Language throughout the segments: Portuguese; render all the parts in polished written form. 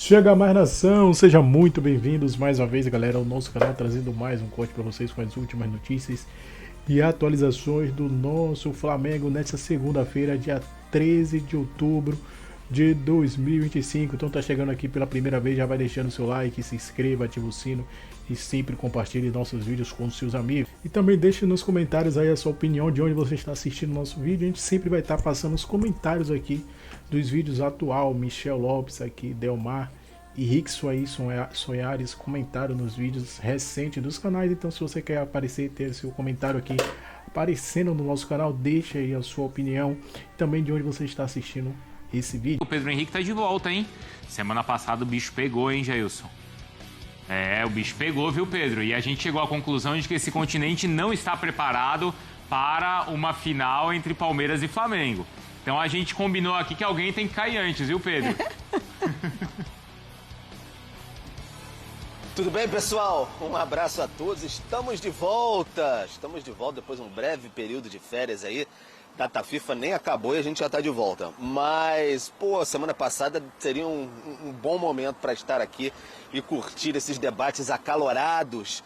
Chega mais nação, sejam muito bem-vindos mais uma vez, galera, ao nosso canal, trazendo mais um corte para vocês com as últimas notícias e atualizações do nosso Flamengo nesta segunda-feira, dia 13 de outubro de 2025. Então tá chegando aqui pela primeira vez, já vai deixando seu like, se inscreva, ativa o sino e sempre compartilhe nossos vídeos com seus amigos. E também deixe nos comentários aí a sua opinião de onde você está assistindo o nosso vídeo. A gente sempre vai estar passando os comentários aqui dos vídeos atual. Michel Lopes aqui, Delmar e Rick Soares comentaram nos vídeos recentes dos canais. Então se você quer aparecer, ter seu comentário aqui aparecendo no nosso canal, deixe aí a sua opinião e também de onde você está assistindo esse vídeo. O Pedro Henrique tá de volta, hein? Semana passada o bicho pegou, hein, Jailson? É, o bicho pegou, viu, Pedro? E a gente chegou à conclusão de que esse continente não está preparado para uma final entre Palmeiras e Flamengo. Então a gente combinou aqui que alguém tem que cair antes, viu, Pedro? Tudo bem, pessoal? Um abraço a todos. Estamos de volta depois de um breve período de férias aí. Data FIFA nem acabou e a gente já está de volta. Mas, pô, semana passada seria um bom momento para estar aqui e curtir esses debates acalorados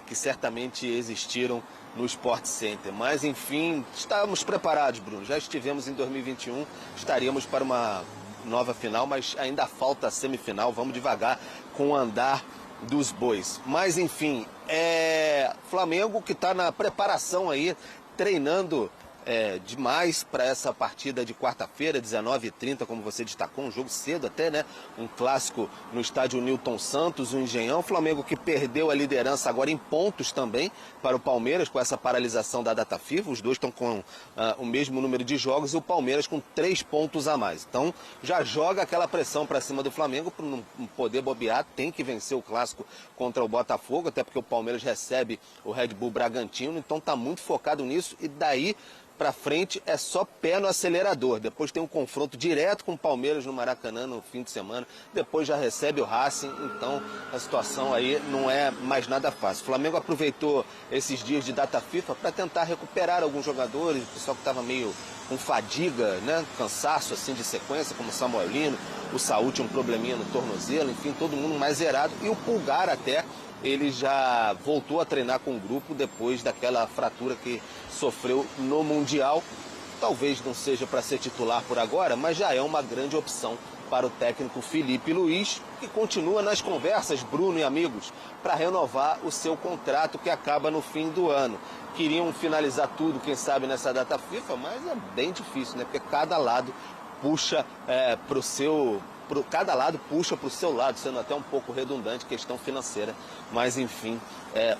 que certamente existiram no Sport Center. Mas, enfim, estamos preparados, Bruno. Já estivemos em 2021, estaríamos para uma nova final, mas ainda falta a semifinal. Vamos devagar com o andar dos bois. Mas, enfim, Flamengo que está na preparação aí, treinando demais para essa partida de quarta-feira, 19h30, como você destacou, um jogo cedo até, né? Um clássico no estádio Newton Santos, o Engenhão. Flamengo que perdeu a liderança agora em pontos também para o Palmeiras, com essa paralisação da data FIFA. Os dois estão com o mesmo número de jogos e o Palmeiras com 3 pontos a mais. Então já joga aquela pressão para cima do Flamengo para não poder bobear, tem que vencer o clássico contra o Botafogo, até porque o Palmeiras recebe o Red Bull Bragantino, então está muito focado nisso e daí para frente é só pé no acelerador. Depois tem um confronto direto com o Palmeiras no Maracanã no fim de semana. Depois já recebe o Racing. Então a situação aí não é mais nada fácil. O Flamengo aproveitou esses dias de data FIFA para tentar recuperar alguns jogadores. O pessoal que estava meio com fadiga, né? Cansaço assim de sequência, como o Samuelino. O Saúl tinha um probleminha no tornozelo. Enfim, todo mundo mais zerado. E o Pulgar até, ele já voltou a treinar com o grupo depois daquela fratura que sofreu no Mundial. Talvez não seja para ser titular por agora, mas já é uma grande opção para o técnico Felipe Luiz, que continua nas conversas, Bruno e amigos, para renovar o seu contrato que acaba no fim do ano. Queriam finalizar tudo, quem sabe, nessa data FIFA, mas é bem difícil, né? Porque cada lado puxa para o seu... Cada lado puxa para o seu lado, sendo até um pouco redundante, questão financeira. Mas, enfim,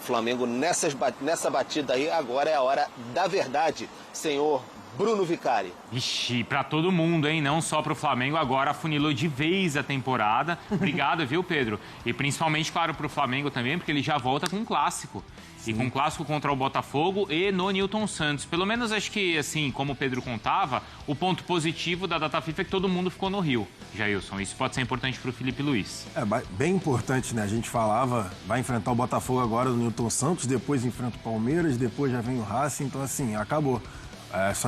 Flamengo nessa batida aí, agora é a hora da verdade, senhor Bruno Vicari. Ixi, pra todo mundo, hein? Não só pro Flamengo, agora afunilou de vez a temporada. Obrigado, viu, Pedro? E principalmente, claro, pro Flamengo também, porque ele já volta com um clássico. Sim. E com um clássico contra o Botafogo e no Newton Santos. Pelo menos acho que, assim, como o Pedro contava, o ponto positivo da data FIFA é que todo mundo ficou no Rio, Jailson. Isso pode ser importante pro Felipe Luiz. Bem importante, né? A gente falava, vai enfrentar o Botafogo agora no Newton Santos, depois enfrenta o Palmeiras, depois já vem o Racing, então assim, acabou.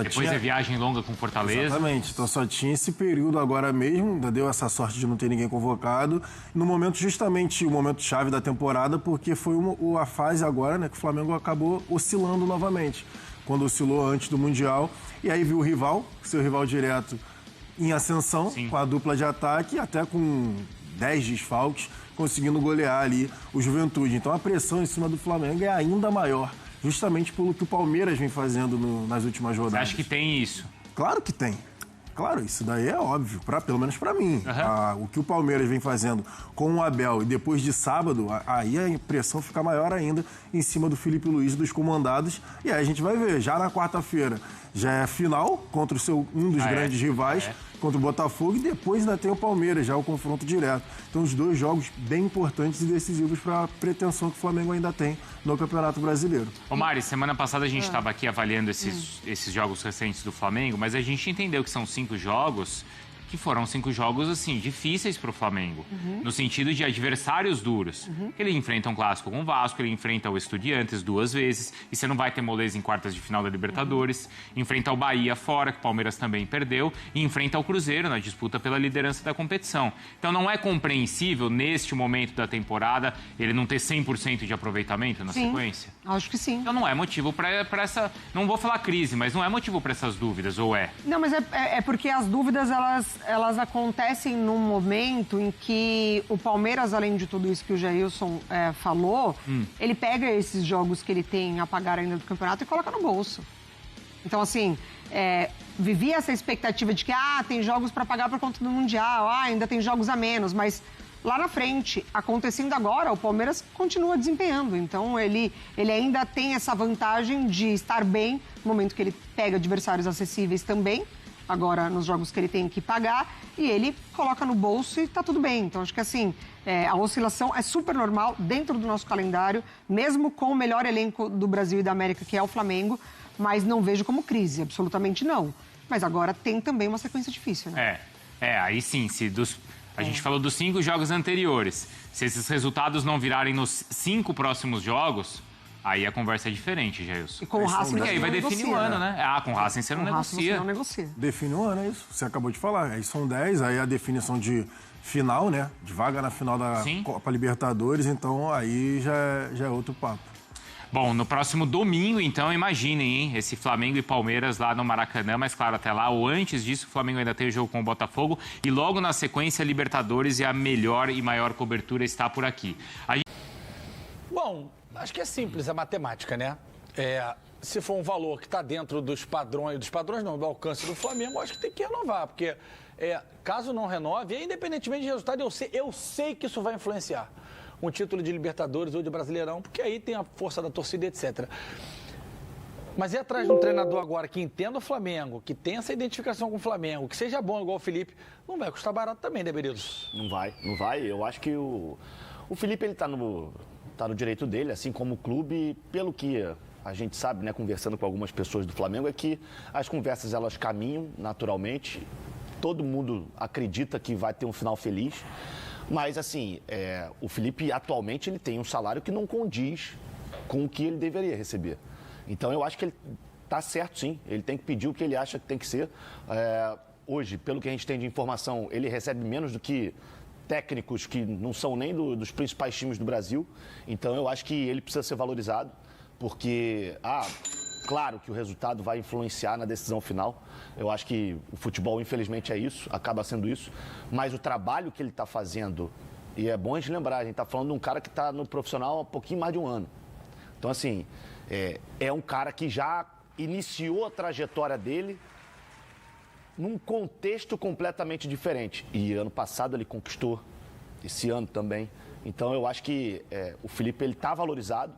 Depois é viagem longa com Fortaleza. Exatamente, então só tinha esse período agora mesmo, ainda deu essa sorte de não ter ninguém convocado, no momento justamente o momento chave da temporada, porque foi a fase agora, né, que o Flamengo acabou oscilando novamente, quando oscilou antes do Mundial, e aí viu o rival, seu rival direto em ascensão, sim, com a dupla de ataque, até com 10 desfalques, conseguindo golear ali o Juventude. Então a pressão em cima do Flamengo é ainda maior, justamente pelo que o Palmeiras vem fazendo nas últimas rodadas. Você acha que tem isso? Claro que tem. Claro, isso daí é óbvio, pelo menos para mim. O que o Palmeiras vem fazendo com o Abel e depois de sábado, aí a impressão fica maior ainda em cima do Felipe Luiz e dos comandados. E aí a gente vai ver, já na quarta-feira, já é final contra um dos grandes rivais, contra o Botafogo, e depois ainda tem o Palmeiras, já o confronto direto. Então, os dois jogos bem importantes e decisivos para a pretensão que o Flamengo ainda tem no Campeonato Brasileiro. Ô Mari, semana passada a gente estava aqui avaliando esses jogos recentes do Flamengo, mas a gente entendeu que são 5 jogos que foram 5 jogos, assim, difíceis para o Flamengo. No sentido de adversários duros. Ele enfrenta um clássico com o Vasco, ele enfrenta o Estudiantes 2 vezes, e você não vai ter moleza em quartas de final da Libertadores. Enfrenta o Bahia fora, que o Palmeiras também perdeu, e enfrenta o Cruzeiro na disputa pela liderança da competição. Então não é compreensível, neste momento da temporada, ele não ter 100% de aproveitamento na sequência? Acho que sim. Então não é motivo para essa... Não vou falar crise, mas não é motivo para essas dúvidas, ou é? Não, mas é porque as dúvidas, elas acontecem num momento em que o Palmeiras, além de tudo isso que o Jailson falou, ele pega esses jogos que ele tem a pagar ainda do campeonato e coloca no bolso. Então, assim, vivia essa expectativa de que, tem jogos para pagar por conta do Mundial, ainda tem jogos a menos, mas lá na frente, acontecendo agora, o Palmeiras continua desempenhando. Então, ele ainda tem essa vantagem de estar bem no momento que ele pega adversários acessíveis também, agora nos jogos que ele tem que pagar, e ele coloca no bolso e tá tudo bem. Então, acho que assim, a oscilação é super normal dentro do nosso calendário, mesmo com o melhor elenco do Brasil e da América, que é o Flamengo, mas não vejo como crise, absolutamente não. Mas agora tem também uma sequência difícil, né? Aí sim, a gente falou dos 5 jogos anteriores. Se esses resultados não virarem nos 5 próximos jogos, aí a conversa é diferente, Jailson. E com o Racing aí vai definir o ano, né? Com o Racing você não negocia. Não negocia. Define o ano, é isso. Você acabou de falar. Aí são 10, aí a definição de final, né? De vaga na final da Copa Libertadores, então aí já é outro papo. Bom, no próximo domingo, então, imaginem, hein? Esse Flamengo e Palmeiras lá no Maracanã, mas claro, até lá, ou antes disso, o Flamengo ainda tem o jogo com o Botafogo e logo na sequência, Libertadores e a melhor e maior cobertura está por aqui. Bom, acho que é simples a matemática, né? Se for um valor que está dentro dos padrões não, do alcance do Flamengo, acho que tem que renovar, porque caso não renove, independentemente de resultado, eu sei que isso vai influenciar um título de Libertadores ou de Brasileirão, porque aí tem a força da torcida, etc. Mas ir atrás de um treinador agora que entenda o Flamengo, que tenha essa identificação com o Flamengo, que seja bom igual o Felipe, não vai custar barato também, né, Berizzo? Não vai. Eu acho que o Felipe, ele tá no direito dele, assim como o clube, pelo que a gente sabe, né, conversando com algumas pessoas do Flamengo, é que as conversas, elas caminham naturalmente, todo mundo acredita que vai ter um final feliz. Mas, assim, o Felipe, atualmente, ele tem um salário que não condiz com o que ele deveria receber. Então, eu acho que ele está certo, sim. Ele tem que pedir o que ele acha que tem que ser. Hoje, pelo que a gente tem de informação, ele recebe menos do que técnicos que não são nem dos principais times do Brasil. Então, eu acho que ele precisa ser valorizado, porque... Claro que o resultado vai influenciar na decisão final. Eu acho que o futebol, infelizmente, é isso, acaba sendo isso. Mas o trabalho que ele está fazendo, e é bom a gente lembrar, a gente está falando de um cara que está no profissional há um pouquinho mais de um ano. Então, assim, é um cara que já iniciou a trajetória dele num contexto completamente diferente. E ano passado ele conquistou, esse ano também. Então, eu acho que o Felipe, ele está valorizado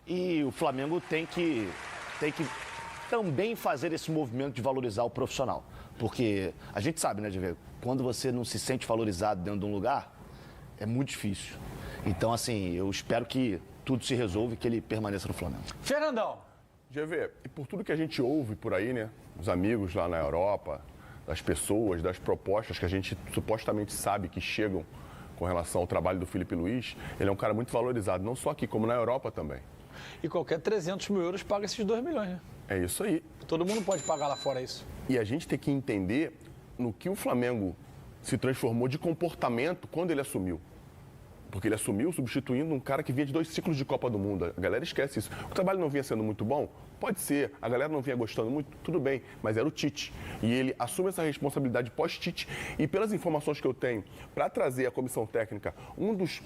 e o Flamengo tem que também fazer esse movimento de valorizar o profissional. Porque a gente sabe, né, de ver, quando você não se sente valorizado dentro de um lugar, é muito difícil. Então, assim, eu espero que tudo se resolva e que ele permaneça no Flamengo. Fernandão. GV, e por tudo que a gente ouve por aí, né, os amigos lá na Europa, das pessoas, das propostas que a gente supostamente sabe que chegam com relação ao trabalho do Felipe Luiz, ele é um cara muito valorizado, não só aqui, como na Europa também. E qualquer 300 mil euros paga esses 2 milhões, né? É isso aí. Todo mundo pode pagar lá fora isso. E a gente tem que entender no que o Flamengo se transformou de comportamento quando ele assumiu. Porque ele assumiu substituindo um cara que vinha de 2 ciclos de Copa do Mundo. A galera esquece isso. O trabalho não vinha sendo muito bom? Pode ser. A galera não vinha gostando muito? Tudo bem. Mas era o Tite. E ele assume essa responsabilidade pós-Tite. E pelas informações que eu tenho, para trazer a comissão técnica, um dos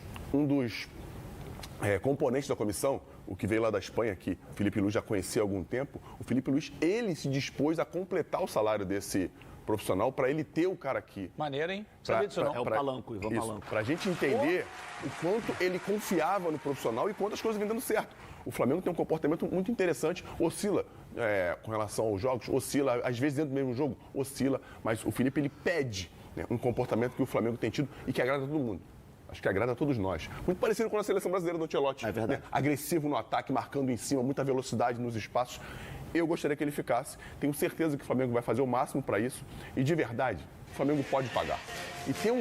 componentes da comissão, o que veio lá da Espanha, que o Felipe Luiz já conhecia há algum tempo, o Felipe Luiz, ele se dispôs a completar o salário desse profissional para ele ter o cara aqui. Maneiro, hein? Não sabia disso, não. É o Palanco, Ivan Palanco. Para a gente entender o quanto ele confiava no profissional e quantas coisas vêm dando certo. O Flamengo tem um comportamento muito interessante, oscila com relação aos jogos, oscila, às vezes dentro do mesmo jogo, oscila, mas o Felipe, ele pede, né, um comportamento que o Flamengo tem tido e que agrada a todo mundo. Acho que agrada a todos nós. Muito parecido com a seleção brasileira do Ancelotti. É verdade. Né? Agressivo no ataque, marcando em cima, muita velocidade nos espaços. Eu gostaria que ele ficasse. Tenho certeza que o Flamengo vai fazer o máximo para isso. E de verdade, o Flamengo pode pagar. E tem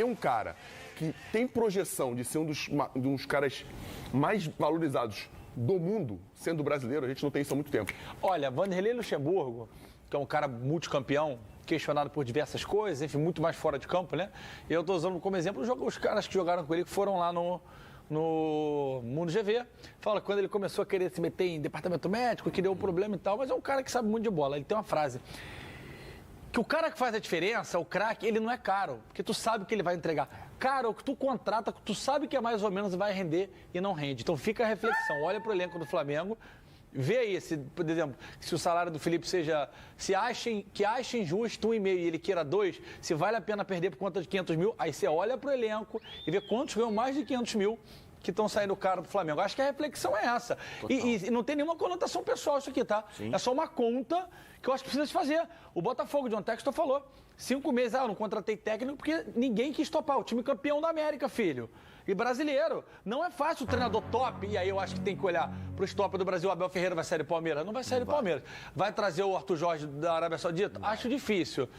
um cara que tem projeção de ser um dos caras mais valorizados do mundo, sendo brasileiro, a gente não tem isso há muito tempo. Olha, Vanderlei Luxemburgo, que é um cara multicampeão, questionado por diversas coisas, enfim, muito mais fora de campo, né? E eu estou usando como exemplo os caras que jogaram com ele, que foram lá no Mundo GV. Fala que quando ele começou a querer se meter em departamento médico, que deu um problema e tal, mas é um cara que sabe muito de bola. Ele tem uma frase que o cara que faz a diferença, o craque, ele não é caro, porque tu sabe que ele vai entregar. Cara, o que tu contrata, tu sabe que é mais ou menos vai render e não rende. Então fica a reflexão, olha pro elenco do Flamengo, vê aí, por exemplo, se o salário do Felipe seja, que achem justo 1,5 e ele queira 2, se vale a pena perder por conta de 500 mil, aí você olha pro elenco e vê quantos ganham mais de 500 mil que estão saindo caro do Flamengo. Acho que a reflexão é essa. E não tem nenhuma conotação pessoal isso aqui, tá? Sim. É só uma conta que eu acho que precisa se fazer. O Botafogo, John Textor falou, 5 meses, eu não contratei técnico porque ninguém quis topar. O time campeão da América, filho. E brasileiro. Não é fácil o treinador top, e aí eu acho que tem que olhar pro stop do Brasil. O Abel Ferreira vai sair do Palmeiras? Não vai sair do Palmeiras. Vai trazer o Arthur Jorge da Arábia Saudita? Acho difícil.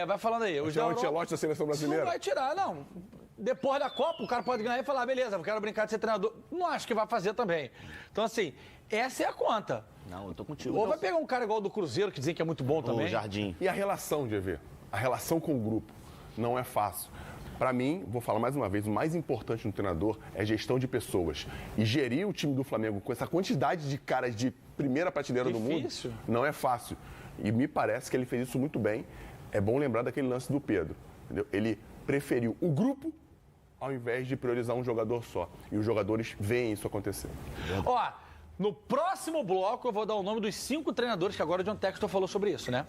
Vai falando aí. Vai tirar o Ancelotti da seleção brasileira? Não vai tirar, não. Depois da Copa, o cara pode ganhar e falar, beleza, eu quero brincar de ser treinador. Não acho que vai fazer também. Então, assim, essa é a conta. Não, eu tô contigo. Ou vai pegar um cara igual o do Cruzeiro, que dizem que é muito bom também. O Jardim. E a relação, GV? A relação com o grupo não é fácil. Para mim, vou falar mais uma vez, o mais importante no treinador é gestão de pessoas. E gerir o time do Flamengo com essa quantidade de caras de primeira prateleira do mundo não é fácil. E me parece que ele fez isso muito bem. É bom lembrar daquele lance do Pedro. Entendeu? Ele preferiu o grupo ao invés de priorizar um jogador só. E os jogadores veem isso acontecer. Ó, no próximo bloco eu vou dar o nome dos 5 treinadores, que agora o John Textor falou sobre isso, né?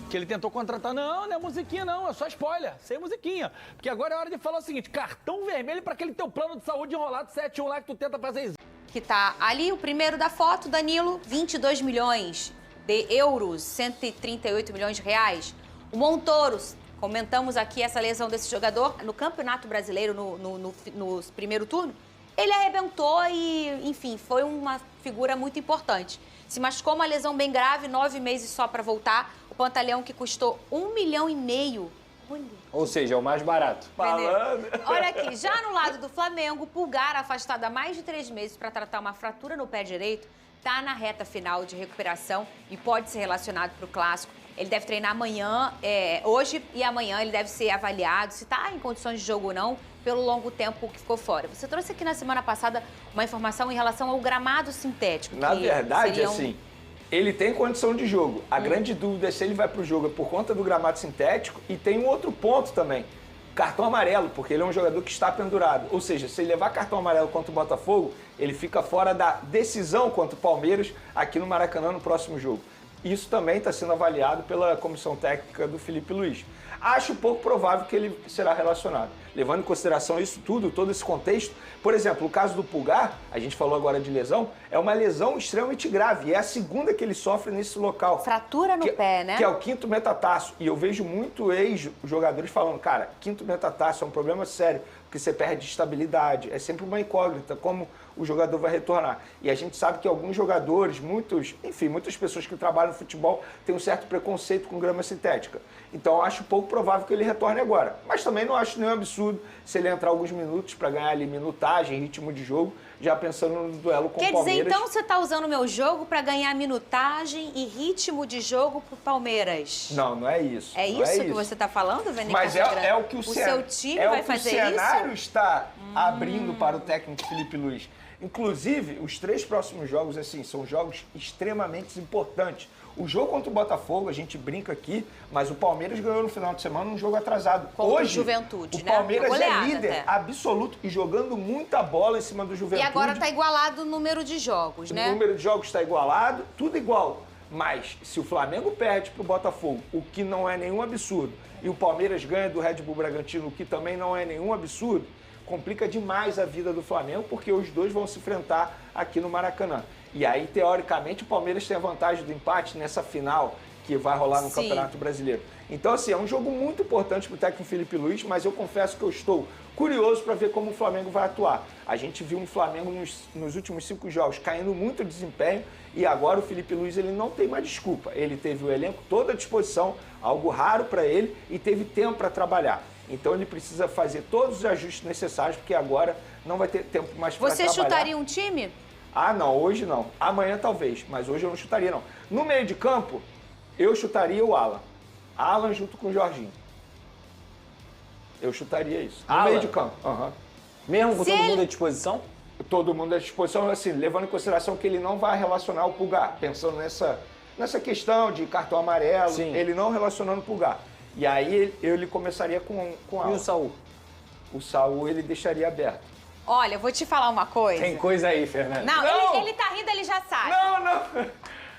Que ele tentou contratar. Não é musiquinha não, é só spoiler, sem musiquinha. Porque agora é hora de falar o seguinte, cartão vermelho para aquele teu plano de saúde enrolado 71 lá que tu tenta fazer isso. Que tá ali, o primeiro da foto, Danilo, 22 milhões de euros, 138 milhões de reais. O Montoro, comentamos aqui essa lesão desse jogador no Campeonato Brasileiro, no primeiro turno. Ele arrebentou e, enfim, foi uma figura muito importante. Se machucou, uma lesão bem grave, 9 meses só para voltar. O Pantaleão que custou 1,5 milhão. Olha. Ou seja, é o mais barato. Olha aqui, já no lado do Flamengo, Pulgar, afastado há mais de 3 meses para tratar uma fratura no pé direito, está na reta final de recuperação e pode ser relacionado para o Clássico. Ele deve treinar amanhã, hoje e amanhã ele deve ser avaliado se está em condições de jogo ou não, pelo longo tempo que ficou fora. Você trouxe aqui na semana passada uma informação em relação ao gramado sintético. Na verdade, assim, ele tem condição de jogo. A grande dúvida é se ele vai para o jogo por conta do gramado sintético e tem um outro ponto também. Cartão amarelo, porque ele é um jogador que está pendurado. Ou seja, se ele levar cartão amarelo contra o Botafogo, ele fica fora da decisão contra o Palmeiras aqui no Maracanã no próximo jogo. Isso também está sendo avaliado pela comissão técnica do Felipe Luiz. Acho pouco provável que ele será relacionado. Levando em consideração isso tudo, todo esse contexto, por exemplo, o caso do Pulgar, a gente falou agora de lesão, é uma lesão extremamente grave. E é a segunda que ele sofre nesse local. Fratura no pé, né? Que é o 5º metatarso. E eu vejo muito ex-jogadores falando, cara, 5º metatarso é um problema sério, porque você perde estabilidade. É sempre uma incógnita como o jogador vai retornar. E a gente sabe que alguns jogadores, muitas pessoas que trabalham no futebol têm um certo preconceito com grama sintética. Então eu acho pouco provável que ele retorne agora. Mas também não acho nenhum absurdo se ele entrar alguns minutos para ganhar ali minutagem, ritmo de jogo, já pensando no duelo com o Palmeiras. Quer dizer, então você está usando o meu jogo para ganhar minutagem e ritmo de jogo pro Palmeiras? Não é isso. É isso que você está falando, Vene? Mas é o que o seu time vai fazer isso? O cenário está abrindo para o técnico Felipe Luiz. Inclusive, os 3 próximos jogos, assim, são jogos extremamente importantes. O jogo contra o Botafogo, a gente brinca aqui, mas o Palmeiras ganhou no final de semana um jogo atrasado. Contra o Juventude, o Palmeiras é líder absoluto e jogando muita bola em cima do Juventude. E agora está igualado o número de jogos, né? O número de jogos está igualado, tudo igual. Mas se o Flamengo perde para o Botafogo, o que não é nenhum absurdo, e o Palmeiras ganha do Red Bull Bragantino, o que também não é nenhum absurdo, complica demais a vida do Flamengo, porque os dois vão se enfrentar aqui no Maracanã. E aí, teoricamente, o Palmeiras tem a vantagem do empate nessa final que vai rolar no Sim. Campeonato Brasileiro. Então, assim, é um jogo muito importante para o técnico Felipe Luiz, mas eu confesso que eu estou curioso para ver como o Flamengo vai atuar. A gente viu um Flamengo nos últimos 5 jogos caindo muito desempenho e agora o Felipe Luiz ele não tem mais desculpa. Ele teve o elenco todo à disposição, algo raro para ele, e teve tempo para trabalhar. Então ele precisa fazer todos os ajustes necessários, porque agora não vai ter tempo mais para trabalhar. Você chutaria um time? Ah, não, hoje não. Amanhã talvez, mas hoje eu não chutaria, não. No meio de campo, eu chutaria o Alan. Alan junto com o Jorginho. Eu chutaria isso. No Alan? meio de campo. Aham. Mesmo com Se todo ele- mundo à disposição? Todo mundo à disposição, assim, levando em consideração que ele não vai relacionar o Pulgar. Pensando nessa questão de cartão amarelo, Sim. ele não relacionando o Pulgar. E aí ele começaria com E Alan. o Saul? O Saul ele deixaria aberto. Olha, eu vou te falar uma coisa. Tem coisa aí, Fernando. Não, Não! Ele tá rindo, ele já sabe. Não!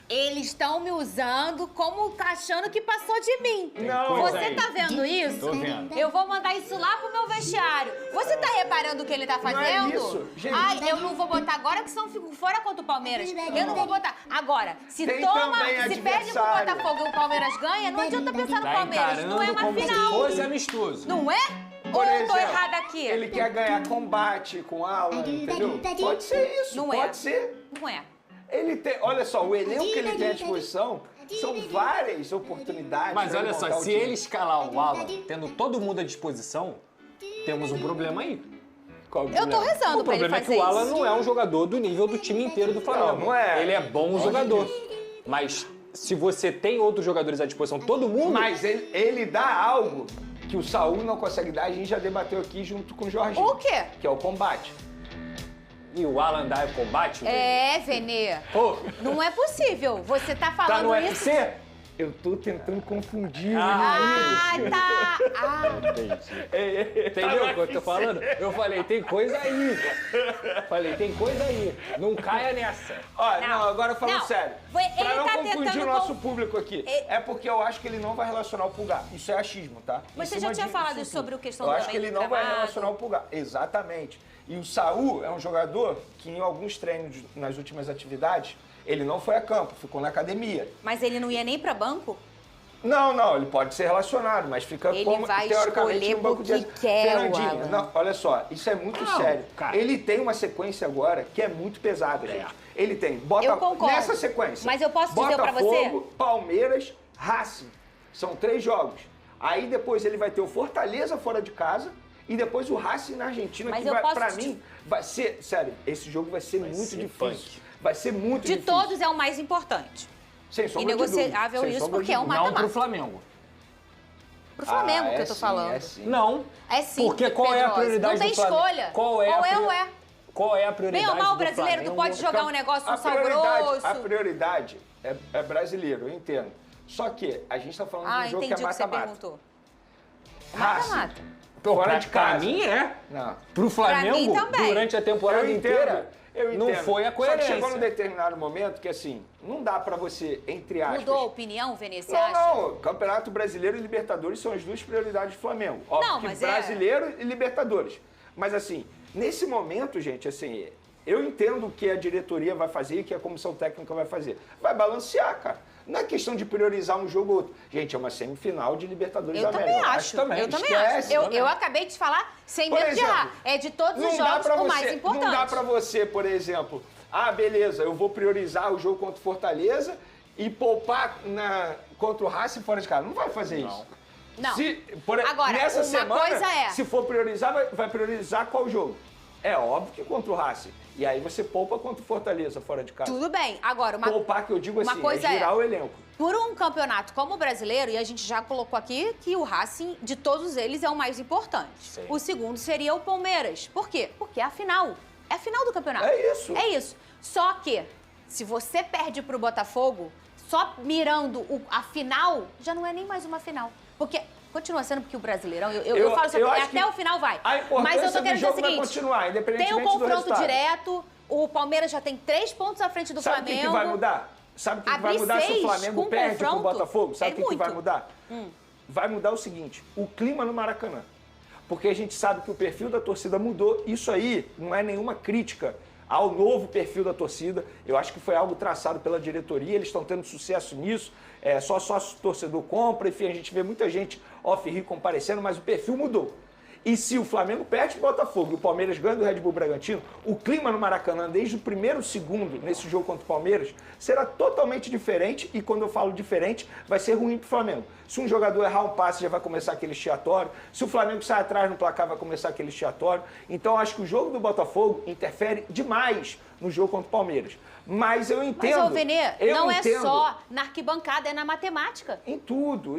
Eles estão me usando como achando que passou de mim. Não. Você aí. tá vendo isso? Tô vendo. Eu vou mandar isso lá pro meu vestiário. Você tá reparando o que ele tá Não é fazendo? isso, gente. Ai, eu não vou botar agora que senão fico fora contra o Palmeiras. Eu não vou botar. Agora, se Tem toma, também se perde pro adversário. Botafogo e o Palmeiras ganha, não adianta pensar no Tá Palmeiras. Não é encarando uma como se final. fosse amistoso. Não é? Por Ou eu tô exemplo, errada aqui? Ele quer ganhar combate com Alan, entendeu? Pode ser isso, Não pode é. ser. Não é. Ele tem, olha só, o elenco que ele tem à disposição são várias oportunidades. Mas pra olha ele só, montar o se time. ele escalar o Alan, tendo todo mundo à disposição, temos um problema aí. Qual o Eu tô problema? rezando O pra ele problema é fazer que o Alan isso. não é um jogador do nível do time inteiro do Flamengo. Não é. Ele é bom jogador. Mas se você tem outros jogadores à disposição, todo mundo... Mas ele dá algo que o Saul não consegue dar, a gente já debateu aqui junto com o Jorginho. O quê? Que é o combate. E o Alan dá o combate? É, Venê. Pô, Não é possível. Você tá tá falando no isso. UFC? Eu tô tentando confundir. Ah, tá. Ah, Entendeu o que eu tô falando? Eu falei, tem coisa aí. Falei, tem coisa aí. Não caia nessa. Olha, não, agora falando Não. sério. Ele Pra não tá confundir tentando o nosso com- público aqui, é porque eu acho que ele não vai relacionar o Pulgar. Isso é achismo, tá? Mas Em você cima já tinha de falado isso sobre tudo. a questão Eu do acho que ele tamanho não do vai gramado. relacionar o Pulgar. Exatamente. E o Saul é um jogador que em alguns treinos, nas últimas atividades, ele não foi a campo, ficou na academia. mas ele não ia nem pra banco? Não, ele pode ser relacionado, mas fica Ele como, vai teoricamente, escolher no banco porque quer, Fernandinho, Alan. não, olha só, isso é muito sério. cara. Ele tem uma sequência agora que é muito pesada, gente. Ele tem, Eu concordo. nessa sequência, Mas eu posso dizer pra você? Botafogo, Palmeiras, Racing. São 3 jogos. Aí depois ele vai ter o Fortaleza fora de casa e depois o Racing na Argentina, Mas que eu vai, posso pra te- mim, vai ser, sério, esse jogo vai ser muito ser difícil. punk. Vai ser muito De difícil. todos é o mais importante. Sem E sombra de dúvida. negociável Sem isso sombra porque de é um dúvida. Não mata-mata. pro Flamengo. Pro Flamengo que é eu tô sim, falando. É sim. Não. É sim. Porque qual é a Pedrosa. prioridade Não tem do Flamengo? escolha. Qual é ou a é priori- ou é. Qual é a Bem prioridade ou mal, do brasileiro, tu Flamengo? pode jogar um negócio, um A sal prioridade- grosso. A prioridade é brasileiro, eu entendo. Só que a gente tá falando de um jogo que é entendi o que você mata-mata. perguntou. Racing, Mata-mata. Pô, fora pra, de pra casa. mim é. Não. Pro Flamengo, mim também. durante a temporada Eu inteira, eu não entendo. foi a Só que coerência. chegou num determinado momento que, assim, não dá pra você, entre aspas... Mudou a opinião, Venê, você Não, acha? não. Campeonato Brasileiro e Libertadores são as duas prioridades do Flamengo. Óbvio Não, que mas é- Brasileiro e Libertadores. Mas, assim, nesse momento, gente, assim, eu entendo o que a diretoria vai fazer e o que a comissão técnica vai fazer. Vai balancear, cara. Não é questão de priorizar um jogo ou outro. Gente, é uma semifinal de Libertadores Eu da também América. acho. também. Eu também Esquece, acho. também. Eu acabei de falar sem Por medo de exemplo, errar. É de todos os Não dá jogos pra o mais você- importante. Não dá pra você, por exemplo, beleza, eu vou priorizar o jogo contra o Fortaleza e poupar contra o Racing fora de casa. Não vai fazer isso. Não. Agora, nessa uma semana, coisa é- se for priorizar, vai priorizar qual jogo? É óbvio que contra o Racing. E aí você poupa contra o Fortaleza fora de casa. Tudo bem. Agora, uma Poupar, que eu digo uma assim, coisa é girar é- o elenco. Por um campeonato como o brasileiro, e a gente já colocou aqui que o Racing, de todos eles, é o mais importante. Sim. O segundo seria o Palmeiras. Por quê? Porque é a final. É a final do campeonato. É isso. É isso. Só que, se você perde pro Botafogo, só mirando a final, já não é nem mais uma final. Porque continua sendo porque o Brasileirão, eu falo sobre acho até que o final vai. A importância Mas eu tô do querendo dizer o jogo vai seguinte, continuar, independentemente tem um do confronto resultado. direto, o Palmeiras já tem 3 pontos à frente do Sabe o Flamengo. que vai mudar? Sabe o que vai Abrir mudar se o 6 Flamengo com perde pro confronto Botafogo? Sabe é o que vai muito. mudar? Vai mudar o seguinte, o clima no Maracanã. Porque a gente sabe que o perfil da torcida mudou. Isso aí não é nenhuma crítica ao novo perfil da torcida. Eu acho que foi algo traçado pela diretoria, eles estão tendo sucesso nisso, só sócio torcedor compra, enfim, a gente vê muita gente off-Rio comparecendo, mas o perfil mudou. E se o Flamengo perde o Botafogo e o Palmeiras ganha do Red Bull Bragantino, o clima no Maracanã, desde o primeiro segundo nesse jogo contra o Palmeiras, será totalmente diferente. E quando eu falo diferente, vai ser ruim para o Flamengo. Se um jogador errar um passe, já vai começar aquele estiatório. Se o Flamengo sair atrás no placar, vai começar aquele estiatório. Então, acho que o jogo do Botafogo interfere demais no jogo contra o Palmeiras. Mas eu entendo... Mas, Vene, não entendo, é só na arquibancada, é na matemática. Em tudo.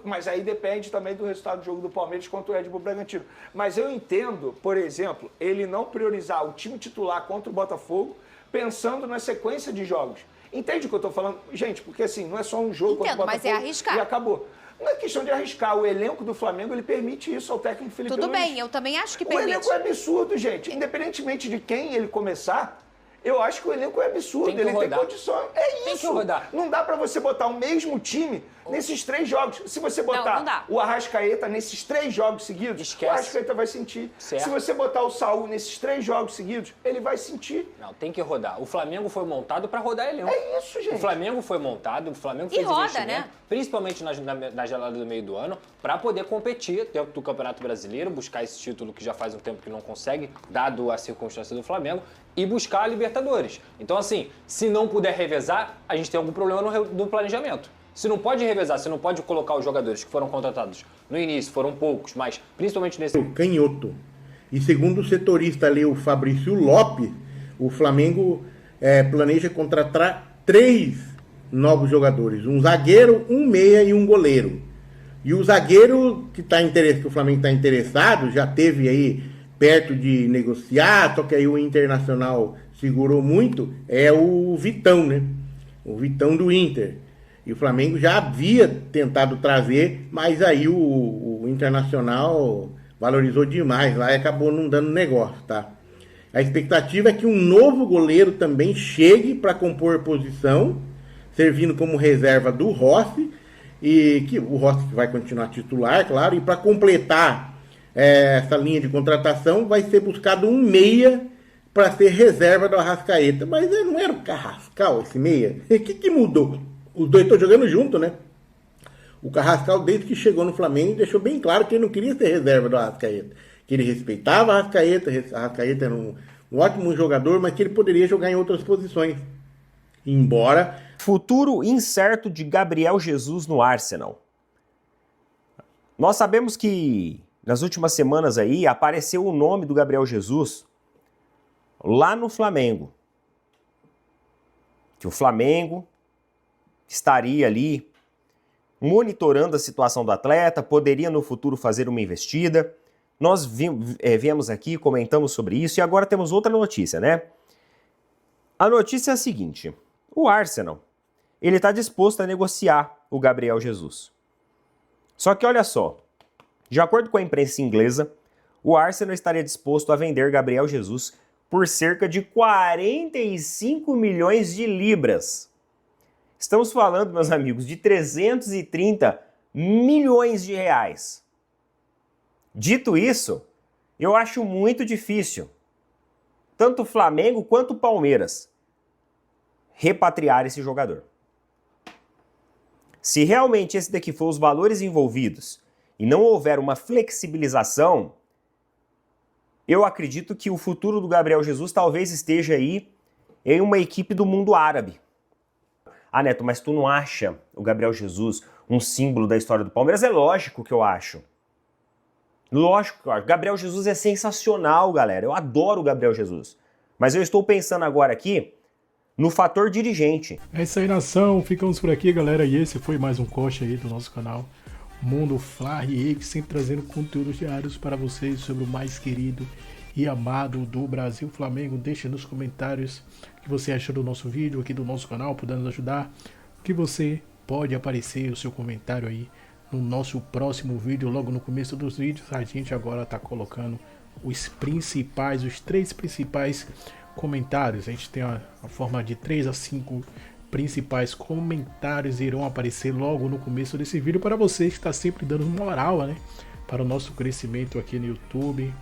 Mas aí depende também do resultado do jogo do Palmeiras contra o Red Bull Bragantino. Mas eu entendo, por exemplo, ele não priorizar o time titular contra o Botafogo pensando na sequência de jogos. Entende o que eu estou falando? Gente, porque assim, não é só um jogo contra o Botafogo mas é arriscar. E acabou. Não é questão de arriscar. O elenco do Flamengo, ele permite isso ao técnico Felipe Luiz. Tudo bem, eu também acho que O permite. elenco é absurdo, gente. Independentemente de quem ele começar, eu acho que o elenco é absurdo, Tem que ele rodar. tem condições. É isso. Tem que rodar. Não dá pra você botar o mesmo time nesses 3 jogos. Se você botar não dá. o Arrascaeta nesses 3 jogos seguidos, Esquece. o Arrascaeta vai sentir. Certo. Se você botar o Saúl nesses 3 jogos seguidos, ele vai sentir. Não, tem que rodar. O Flamengo foi montado para rodar elenco. É isso, gente. O Flamengo foi montado, o Flamengo E fez roda, investimento, né? principalmente na gelada do meio do ano, para poder competir dentro do Campeonato Brasileiro, buscar esse título que já faz um tempo que não consegue, dado a circunstância do Flamengo, e buscar a Libertadores. Então, assim, se não puder revezar, a gente tem algum problema no planejamento. Se não pode revezar, se não pode colocar os jogadores que foram contratados no início, foram poucos, mas principalmente nesse... Canhoto. E segundo o setorista ali, o Fabrício Lopes, o Flamengo planeja contratar 3 novos jogadores. Um zagueiro, um meia e um goleiro. E o zagueiro que o Flamengo está interessado, já teve aí perto de negociar, só que aí o Internacional segurou muito, é o Vitão, né? O Vitão do Inter. E o Flamengo já havia tentado trazer, mas aí o Internacional valorizou demais lá e acabou não dando negócio, tá? A expectativa é que um novo goleiro também chegue para compor posição, servindo como reserva do Rossi, e que o Rossi vai continuar titular, claro, e para completar essa linha de contratação vai ser buscado um meia para ser reserva do Arrascaeta. Mas não era o Carrascal esse meia? O que mudou? Os dois estão jogando junto, né? O Carrascal, desde que chegou no Flamengo, deixou bem claro que ele não queria ser reserva do Arrascaeta. Que ele respeitava o Arrascaeta. O Arrascaeta era um ótimo jogador, mas que ele poderia jogar em outras posições. Embora... Futuro incerto de Gabriel Jesus no Arsenal. Nós sabemos que nas últimas semanas aí apareceu o nome do Gabriel Jesus lá no Flamengo. Que o Flamengo estaria ali monitorando a situação do atleta, poderia no futuro fazer uma investida. Nós viemos aqui, comentamos sobre isso e agora temos outra notícia, né? A notícia é a seguinte: o Arsenal, ele está disposto a negociar o Gabriel Jesus. Só que olha só, de acordo com a imprensa inglesa, o Arsenal estaria disposto a vender Gabriel Jesus por cerca de 45 milhões de libras. Estamos falando, meus amigos, de 330 milhões de reais. Dito isso, eu acho muito difícil, tanto o Flamengo quanto o Palmeiras, repatriar esse jogador. Se realmente esse daqui for os valores envolvidos e não houver uma flexibilização, eu acredito que o futuro do Gabriel Jesus talvez esteja aí em uma equipe do mundo árabe. Ah, Neto, mas tu não acha o Gabriel Jesus um símbolo da história do Palmeiras? É lógico que eu acho. Lógico que eu acho. Gabriel Jesus é sensacional, galera. Eu adoro o Gabriel Jesus. Mas eu estou pensando agora aqui no fator dirigente. É isso aí, nação. Ficamos por aqui, galera. E esse foi mais um corte aí do nosso canal Mundo Fla e sempre trazendo conteúdos diários para vocês sobre o mais querido e amado do Brasil, Flamengo. Deixe nos comentários o que você achou do nosso vídeo aqui do nosso canal, podendo nos ajudar. Que você pode aparecer o seu comentário aí no nosso próximo vídeo, logo no começo dos vídeos. A gente agora está colocando os 3 principais comentários. A gente tem a forma de 3 a 5 principais comentários irão aparecer logo no começo desse vídeo para você que está sempre dando moral, né, para o nosso crescimento aqui no YouTube,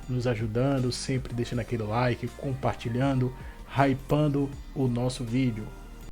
nos ajudando, sempre deixando aquele like, compartilhando, hypando o nosso vídeo.